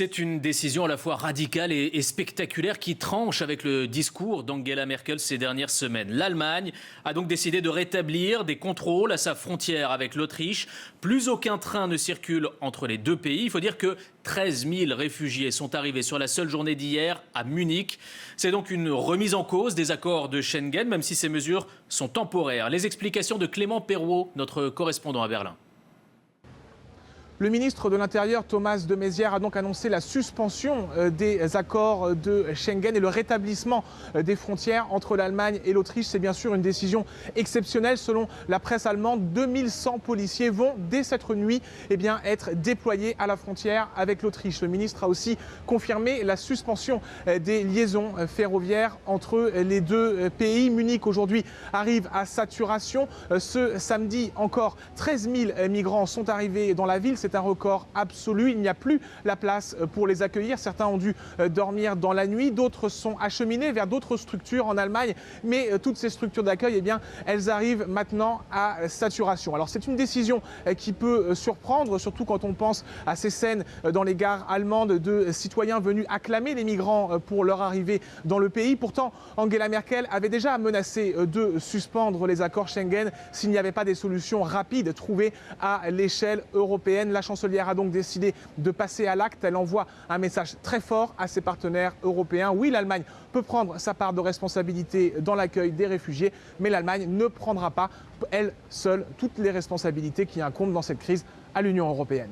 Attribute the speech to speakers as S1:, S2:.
S1: C'est une décision à la fois radicale et spectaculaire qui tranche avec le discours d'Angela Merkel ces dernières semaines. L'Allemagne a donc décidé de rétablir des contrôles à sa frontière avec l'Autriche. Plus aucun train ne circule entre les deux pays. Il faut dire que 13 000 réfugiés sont arrivés sur la seule journée d'hier à Munich. C'est donc une remise en cause des accords de Schengen, même si ces mesures sont temporaires. Les explications de Clément Perrault, notre correspondant à Berlin.
S2: Le ministre de l'Intérieur, Thomas de Maizière, a donc annoncé la suspension des accords de Schengen et le rétablissement des frontières entre l'Allemagne et l'Autriche. C'est bien sûr une décision exceptionnelle. Selon la presse allemande, 2100 policiers vont, dès cette nuit, être déployés à la frontière avec l'Autriche. Le ministre a aussi confirmé la suspension des liaisons ferroviaires entre les deux pays. Munich, aujourd'hui, arrive à saturation. Ce samedi, encore 13 000 migrants sont arrivés dans la ville. C'est un record absolu. Il n'y a plus la place pour les accueillir. Certains ont dû dormir dans la nuit. D'autres sont acheminés vers d'autres structures en Allemagne. Mais toutes ces structures d'accueil, elles arrivent maintenant à saturation. Alors c'est une décision qui peut surprendre, surtout quand on pense à ces scènes dans les gares allemandes de citoyens venus acclamer les migrants pour leur arrivée dans le pays. Pourtant, Angela Merkel avait déjà menacé de suspendre les accords Schengen s'il n'y avait pas des solutions rapides trouvées à l'échelle européenne. La chancelière a donc décidé de passer à l'acte. Elle envoie un message très fort à ses partenaires européens. Oui, l'Allemagne peut prendre sa part de responsabilité dans l'accueil des réfugiés, mais l'Allemagne ne prendra pas, elle seule, toutes les responsabilités qui incombent dans cette crise à l'Union européenne.